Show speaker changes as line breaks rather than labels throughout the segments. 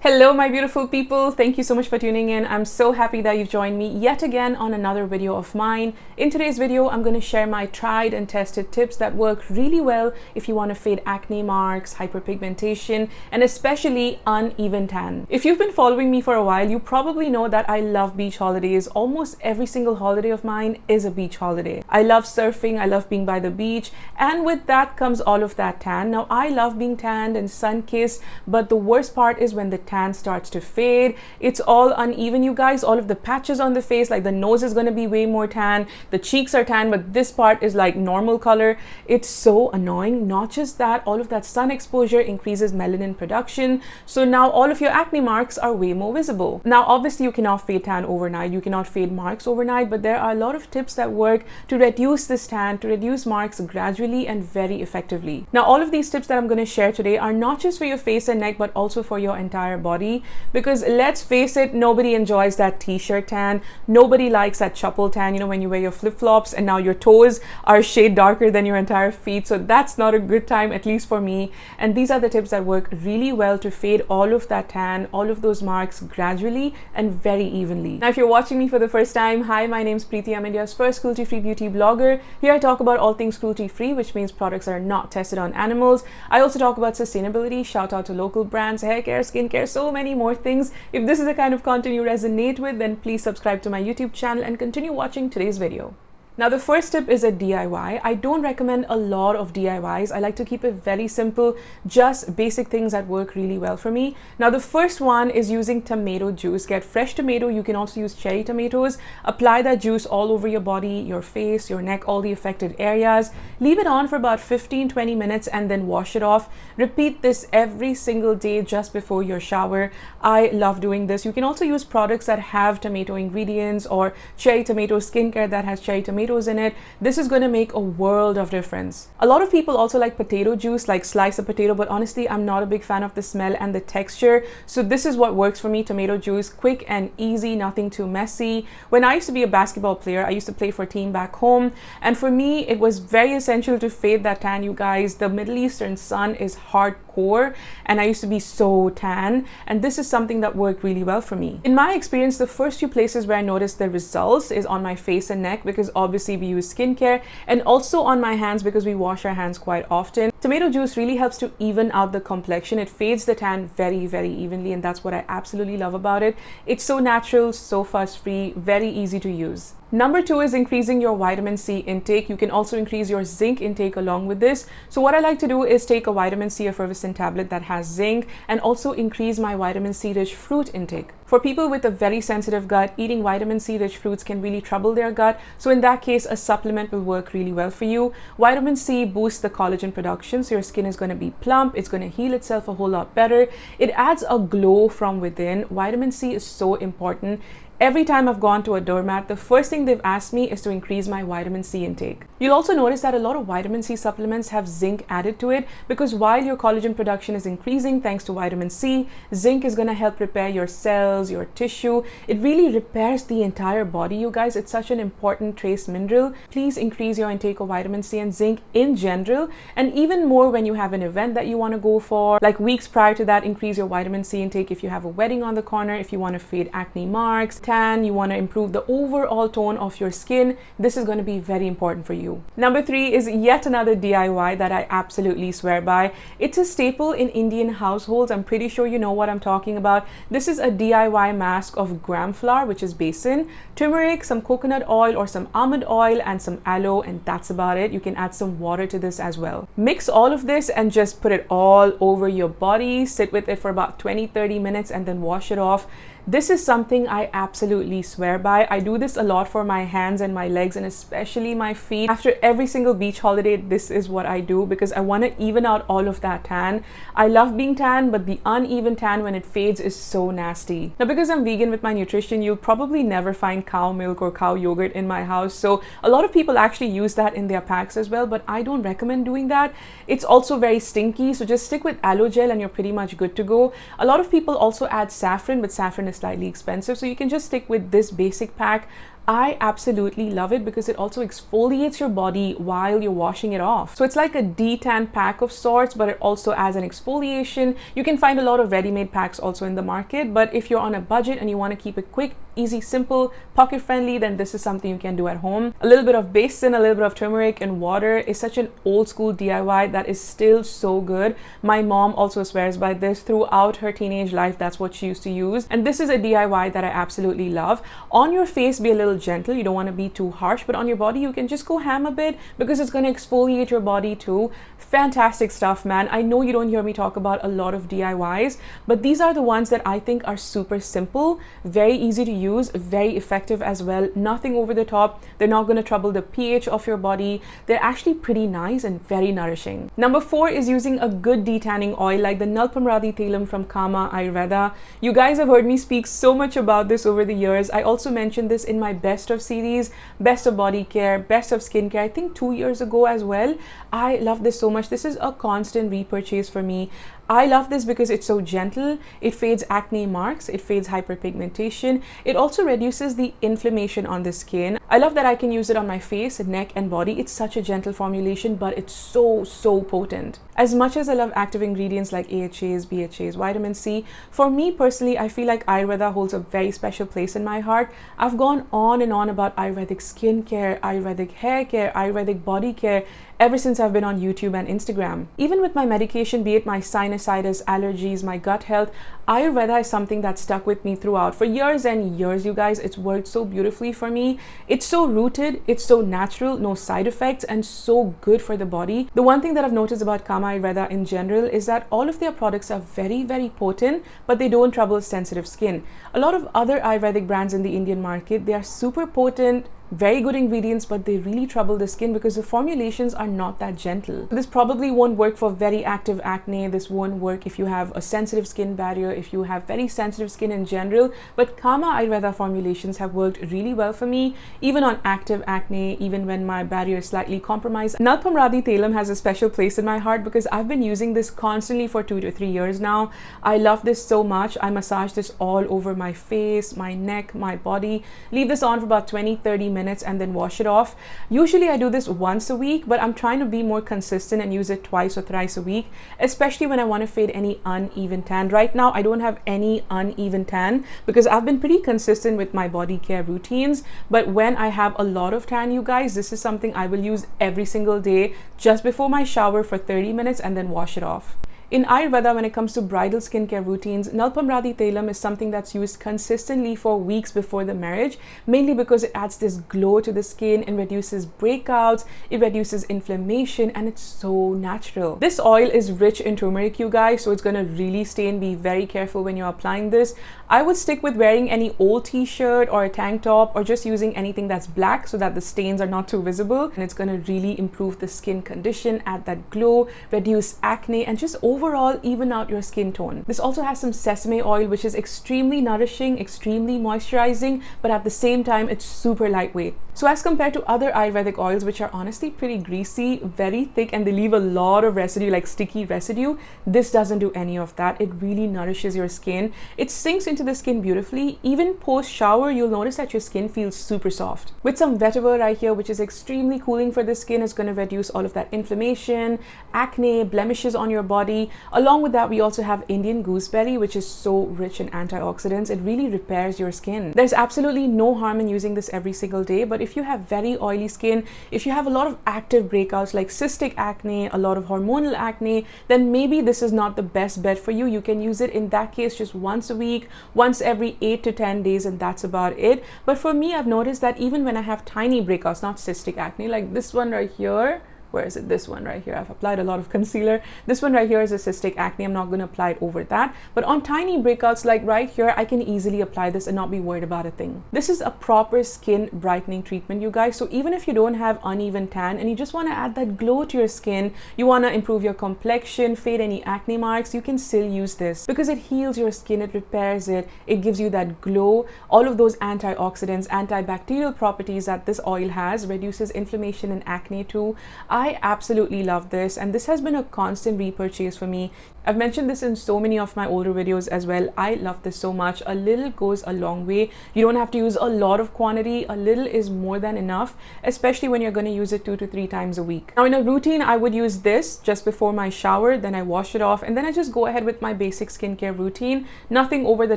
Hello my beautiful people, thank you so much for tuning in. I'm so happy that you've joined me yet again on another video of mine. In today's video, I'm going to share my tried and tested tips that work really well if you want to fade acne marks, hyperpigmentation, and especially uneven tan. If you've been following me for a while, you probably know that I love beach holidays. Almost every single holiday of mine is a beach holiday. I love surfing, I love being by the beach, and with that comes all of that tan. Now I love being tanned and sun-kissed, but the worst part is when the tan starts to fade. It's all uneven, you guys. All of the patches on the face, like the nose is going to be way more tan, the cheeks are tan, but this part is like normal color. It's so annoying. Not just that, all of that sun exposure increases melanin production, so now all of your acne marks are way more visible. Now obviously you cannot fade tan overnight, you cannot fade marks overnight, but there are a lot of tips that work to reduce this tan, to reduce marks gradually and very effectively. Now all of these tips that I'm going to share today are not just for your face and neck, but also for your entire body, because let's face it, nobody enjoys that t-shirt tan. Nobody likes that chapel tan, you know, when you wear your flip-flops and now your toes are a shade darker than your entire feet. So that's not a good time, at least for me. And these are the tips that work really well to fade all of that tan, all of those marks gradually and very evenly. Now if you're watching me for the first time, hi, my name's Preiti. I'm India's first cruelty-free beauty blogger. Here I talk about all things cruelty-free, which means products are not tested on animals. I also talk about sustainability, shout out to local brands, hair care, skincare, so many more things. If this is the kind of content you resonate with, then please subscribe to my YouTube channel and continue watching today's video. Now the first tip is a DIY. I don't recommend a lot of DIYs. I like to keep it very simple, just basic things that work really well for me. Now the first one is using tomato juice. Get fresh tomato. You can also use cherry tomatoes. Apply that juice all over your body, your face, your neck, all the affected areas. Leave it on for about 15-20 minutes and then wash it off. Repeat this every single day just before your shower. I love doing this. You can also use products that have tomato ingredients or cherry tomato skincare that has cherry tomatoes in it. This is going to make a world of difference. A lot of people also like potato juice, like slice a potato, but honestly I'm not a big fan of the smell and the texture, so this is what works for me. Tomato juice, quick and easy, nothing too messy. When I used to be a basketball player, I used to play for a team back home, and for me it was very essential to fade that tan, you guys. The Middle Eastern sun is hardcore and I used to be so tan, and this is something that worked really well for me. In my experience, the first few places where I noticed the results is on my face and neck, because obviously we use skincare, and also on my hands because we wash our hands quite often. Tomato juice really helps to even out the complexion. It fades the tan very, very evenly, and that's what I absolutely love about it. It's so natural, so fuss-free, very easy to use. Number 2 is increasing your vitamin C intake. You can also increase your zinc intake along with this. So what I like to do is take a vitamin C effervescent tablet that has zinc and also increase my vitamin C rich fruit intake. For people with a very sensitive gut, eating vitamin C rich fruits can really trouble their gut. So in that case, a supplement will work really well for you. Vitamin C boosts the collagen production, so your skin is going to be plump. It's going to heal itself a whole lot better. It adds a glow from within. Vitamin C is so important. Every time I've gone to a doormat, the first thing they've asked me is to increase my vitamin C intake. You'll also notice that a lot of vitamin C supplements have zinc added to it, because while your collagen production is increasing thanks to vitamin C, zinc is going to help repair your cells, your tissue. It really repairs the entire body, you guys. It's such an important trace mineral. Please increase your intake of vitamin C and zinc in general, and even more when you have an event that you want to go for. Like weeks prior to that, increase your vitamin C intake if you have a wedding on the corner, if you want to fade acne marks, tan, you want to improve the overall tone of your skin. This is going to be very important for you. Number 3 is yet another DIY that I absolutely swear by. It's a staple in Indian households. I'm pretty sure you know what I'm talking about. This is a DIY mask of gram flour, which is besan, turmeric, some coconut oil or some almond oil, and some aloe, and that's about it. You can add some water to this as well. Mix all of this and just put it all over your body. Sit with it for about 20-30 minutes and then wash it off. This is something I absolutely swear by. I do this a lot for my hands and my legs, and especially my feet. After every single beach holiday, this is what I do, because I want to even out all of that tan. I love being tan, but the uneven tan when it fades is so nasty. Now, because I'm vegan with my nutrition, you'll probably never find cow milk or cow yogurt in my house. So a lot of people actually use that in their packs as well, but I don't recommend doing that. It's also very stinky, so just stick with aloe gel and you're pretty much good to go. A lot of people also add saffron, but saffron is slightly expensive, so you can just stick with this basic pack. I absolutely love it because it also exfoliates your body while you're washing it off. So it's like a detan pack of sorts, but it also adds an exfoliation. You can find a lot of ready-made packs also in the market, but if you're on a budget and you want to keep it quick, easy, simple, pocket friendly, then this is something you can do at home. A little bit of basin, a little bit of turmeric and water is such an old school DIY that is still so good. My mom also swears by this. Throughout her teenage life, that's what she used to use. And this is a DIY that I absolutely love. On your face, be a little gentle. You don't want to be too harsh, but on your body, you can just go ham a bit because it's going to exfoliate your body too. Fantastic stuff, man. I know you don't hear me talk about a lot of DIYs, but these are the ones that I think are super simple, very easy to use, very effective as well. Nothing over the top. They're not going to trouble the pH of your body. They're actually pretty nice and very nourishing. Number 4 is using a good detanning oil like the Nalpamaradi Thailam from Kama Ayurveda. You guys have heard me speak so much about this over the years. I also mentioned this in my best of series, best of body care, best of skincare, I think 2 years ago as well. I love this so much. This is a constant repurchase for me. I love this because it's so gentle. It fades acne marks, it fades hyperpigmentation. It also reduces the inflammation on the skin. I love that I can use it on my face, neck and body. It's such a gentle formulation, but it's so potent. As much as I love active ingredients like AHAs, BHAs, vitamin C, for me personally, I feel like Ayurveda holds a very special place in my heart. I've gone on and on about Ayurvedic skincare, Ayurvedic hair care, Ayurvedic body care ever since I've been on YouTube and Instagram. Even with my medication, be it my sinusitis, allergies, my gut health, Ayurveda is something that stuck with me throughout. For years and years, you guys, it's worked so beautifully for me. It's so rooted, it's so natural, no side effects, and so good for the body. The one thing that I've noticed about Kama Ayurveda in general is that all of their products are very potent, but they don't trouble sensitive skin. A lot of other Ayurvedic brands in the Indian market, they are super potent, very good ingredients, but they really trouble the skin because the formulations are not that gentle. This probably won't work for very active acne. This won't work if you have a sensitive skin barrier, if you have very sensitive skin in general, but Kama Ayurveda formulations have worked really well for me, even on active acne, even when my barrier is slightly compromised. Nalpamaradi Thailam has a special place in my heart because I've been using this constantly for 2 to 3 years now. I love this so much. I massage this all over my face, my neck, my body. Leave this on for about 20-30 minutes and then wash it off. Usually I do this once a week, but I'm trying to be more consistent and use it twice or thrice a week, especially when I want to fade any uneven tan. Right now, I don't have any uneven tan because I've been pretty consistent with my body care routines. But when I have a lot of tan, you guys, this is something I will use every single day just before my shower for 30 minutes and then wash it off. In Ayurveda, when it comes to bridal skincare routines, Nalpamaradi Thailam is something that's used consistently for weeks before the marriage, mainly because it adds this glow to the skin and reduces breakouts, it reduces inflammation, and it's so natural. This oil is rich in turmeric, you guys, so it's going to really stain. Be very careful when you're applying this. I would stick with wearing any old t-shirt or a tank top or just using anything that's black so that the stains are not too visible, and it's going to really improve the skin condition, add that glow, reduce acne, and just overall even out your skin tone. This also has some sesame oil, which is extremely nourishing, extremely moisturizing, but at the same time it's super lightweight. So as compared to other Ayurvedic oils, which are honestly pretty greasy, very thick, and they leave a lot of residue, like sticky residue, this doesn't do any of that. It really nourishes your skin. It sinks into the skin beautifully. Even post shower, you'll notice that your skin feels super soft. With some vetiver right here, which is extremely cooling for the skin, it's going to reduce all of that inflammation, acne, blemishes on your body. Along with that, we also have Indian gooseberry, which is so rich in antioxidants. It really repairs your skin. There's absolutely no harm in using this every single day, but if you have very oily skin, if you have a lot of active breakouts like cystic acne, a lot of hormonal acne, then maybe this is not the best bet for you. You can use it in that case just once a week, once every 8 to 10 days, and that's about it. But for me, I've noticed that even when I have tiny breakouts, not cystic acne, like this one right here, where is it? This one right here. I've applied a lot of concealer. This one right here is a cystic acne. I'm not going to apply it over that. But on tiny breakouts like right here, I can easily apply this and not be worried about a thing. This is a proper skin brightening treatment, you guys. So even if you don't have uneven tan and you just want to add that glow to your skin, you want to improve your complexion, fade any acne marks, you can still use this because it heals your skin, it repairs it, it gives you that glow. All of those antioxidants, antibacterial properties that this oil has, reduces inflammation and acne too. I absolutely love this, and this has been a constant repurchase for me. I've mentioned this in so many of my older videos as well. I love this so much. A little goes a long way. You don't have to use a lot of quantity. A little is more than enough, especially when you're going to use it 2 to 3 times a week. Now in a routine, I would use this just before my shower, then I wash it off, and then I just go ahead with my basic skincare routine. Nothing over the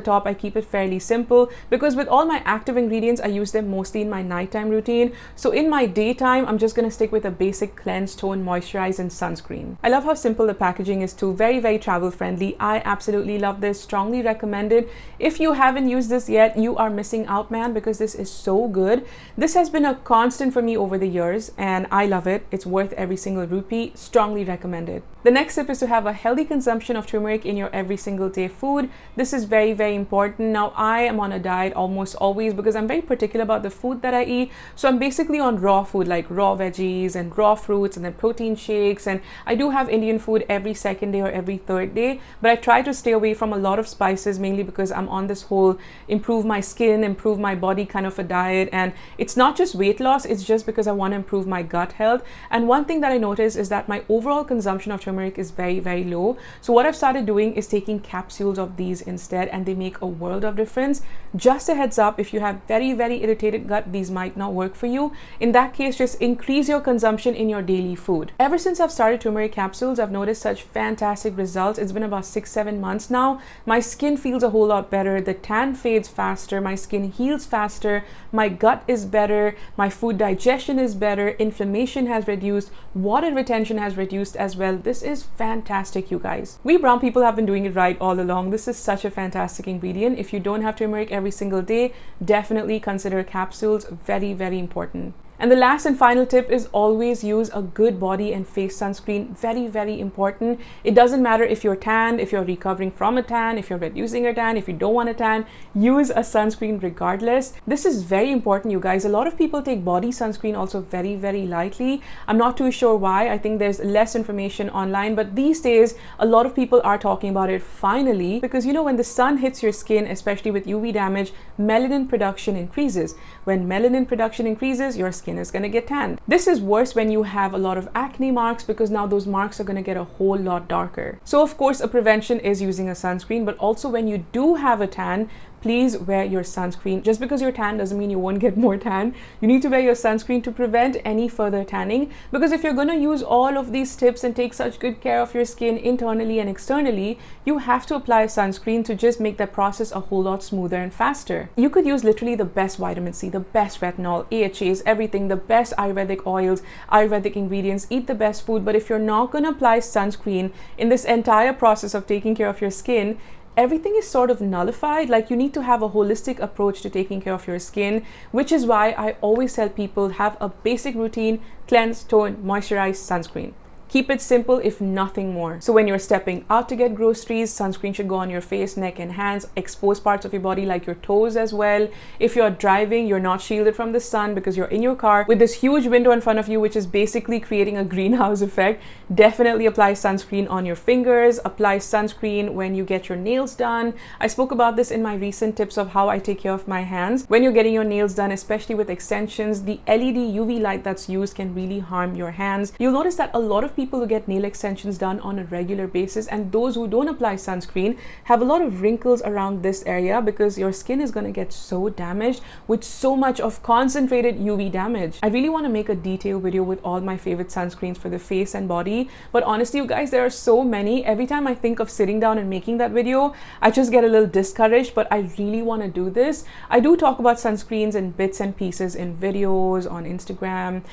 top. I keep it fairly simple because with all my active ingredients, I use them mostly in my nighttime routine. So in my daytime, I'm just going to stick with a basic cleanse, tone, moisturize, and sunscreen. I love how simple the packaging is too. Very, very travel friendly. I absolutely love this. Strongly recommended. If you haven't used this yet, you are missing out, man, because this is so good. This has been a constant for me over the years and I love it. It's worth every single rupee. Strongly recommended. The next tip is to have a healthy consumption of turmeric in your every single day food. This is very, very important. Now I am on a diet almost always because I'm very particular about the food that I eat. So I'm basically on raw food like raw veggies and raw fruits and then protein shakes, and I do have Indian food every second day or every third day, but I try to stay away from a lot of spices, mainly because I'm on this whole improve my skin, improve my body kind of a diet. And it's not just weight loss, it's just because I want to improve my gut health. And one thing that I noticed is that my overall consumption of turmeric is very, very low. So what I've started doing is taking capsules of these instead, and they make a world of difference. Just a heads up, if you have very, very irritated gut, these might not work for you. In that case, just increase your consumption in your daily food. Ever since I've started turmeric capsules, I've noticed such fantastic results. It's been about 6-7 months now. My skin feels a whole lot better. The tan fades faster. My skin heals faster. My gut is better. My food digestion is better. Inflammation has reduced. Water retention has reduced as well. This is fantastic, you guys. We brown people have been doing it right all along. This is such a fantastic ingredient. If you don't have turmeric every single day, definitely consider capsules. Very, very important. And the last and final tip is always use a good body and face sunscreen. Very, very important. It doesn't matter if you're tanned, if you're recovering from a tan, if you're reducing a tan, if you don't want a tan, use a sunscreen regardless. This is very important, you guys. A lot of people take body sunscreen also very, very lightly. I'm not too sure why. I think there's less information online, but these days, a lot of people are talking about it finally, because you know, when the sun hits your skin, especially with UV damage, melanin production increases. When melanin production increases, your skin is going to get tanned. This is worse when you have a lot of acne marks, because now those marks are going to get a whole lot darker. So of course, a prevention is using a sunscreen, but also when you do have a tan, please wear your sunscreen. Just because you're tan doesn't mean you won't get more tan. You need to wear your sunscreen to prevent any further tanning, because if you're going to use all of these tips and take such good care of your skin internally and externally, you have to apply sunscreen to just make that process a whole lot smoother and faster. You could use literally the best vitamin C, the best retinol, AHAs, everything, the best Ayurvedic oils, Ayurvedic ingredients, eat the best food, but if you're not going to apply sunscreen in this entire process of taking care of your skin, everything is sort of nullified. Like, you need to have a holistic approach to taking care of your skin, which is why I always tell people have a basic routine: cleanse, tone, moisturize, sunscreen. Keep it simple, if nothing more. So when you're stepping out to get groceries, sunscreen should go on your face, neck, and hands, exposed parts of your body like your toes as well. If you're driving, you're not shielded from the sun because you're in your car with this huge window in front of you, which is basically creating a greenhouse effect. Definitely apply sunscreen on your fingers. Apply sunscreen when you get your nails done. I spoke about this in my recent tips of how I take care of my hands. When you're getting your nails done, especially with extensions, the LED UV light that's used can really harm your hands. You'll notice that a lot of people who get nail extensions done on a regular basis, and those who don't apply sunscreen, have a lot of wrinkles around this area, because your skin is going to get so damaged with so much of concentrated UV damage. I really want to make a detailed video with all my favorite sunscreens for the face and body, but honestly, you guys, there are so many. Every time I think of sitting down and making that video, I just get a little discouraged, but I really want to do this. I do talk about sunscreens in bits and pieces in videos on Instagram,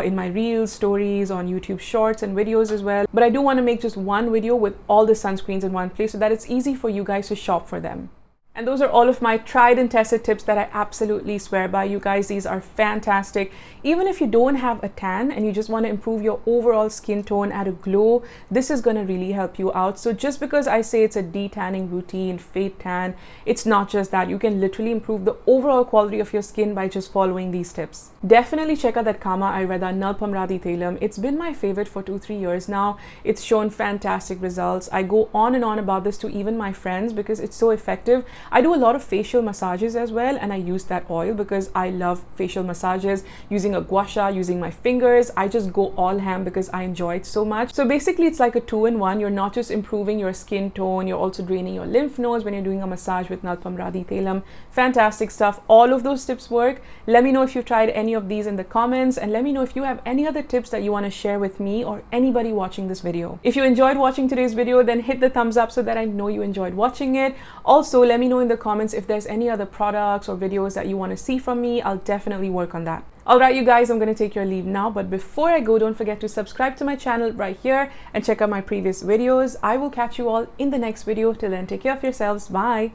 in my Reels, stories, on YouTube Shorts, and videos as well, but I do want to make just one video with all the sunscreens in one place so that it's easy for you guys to shop for them. And those are all of my tried and tested tips that I absolutely swear by, you guys. These are fantastic. Even if you don't have a tan and you just want to improve your overall skin tone, add a glow, this is going to really help you out. So just because I say it's a detanning routine, fade tan, it's not just that. You can literally improve the overall quality of your skin by just following these tips. Definitely check out that Kama Ayurveda Nalpamaradi Thailam. It's been my favorite for 2-3 years now. It's shown fantastic results. I go on and on about this to even my friends because it's so effective. I do a lot of facial massages as well, and I use that oil because I love facial massages, using a gua sha, using my fingers. I just go all ham because I enjoy it so much. So basically it's like a 2-in-1. You're not just improving your skin tone, you're also draining your lymph nodes when you're doing a massage with Nalpamaradi Thailam. Fantastic stuff. All of those tips work. Let me know if you've tried any of these in the comments, and let me know if you have any other tips that you want to share with me or anybody watching this video. If you enjoyed watching today's video, then hit the thumbs up so that I know you enjoyed watching it. Also, let me know in the comments if there's any other products or videos that you want to see from me. I'll definitely work on that. Alright you guys, I'm going to take your leave now, but before I go, don't forget to subscribe to my channel right here and check out my previous videos. I will catch you all in the next video. Till then, take care of yourselves. Bye.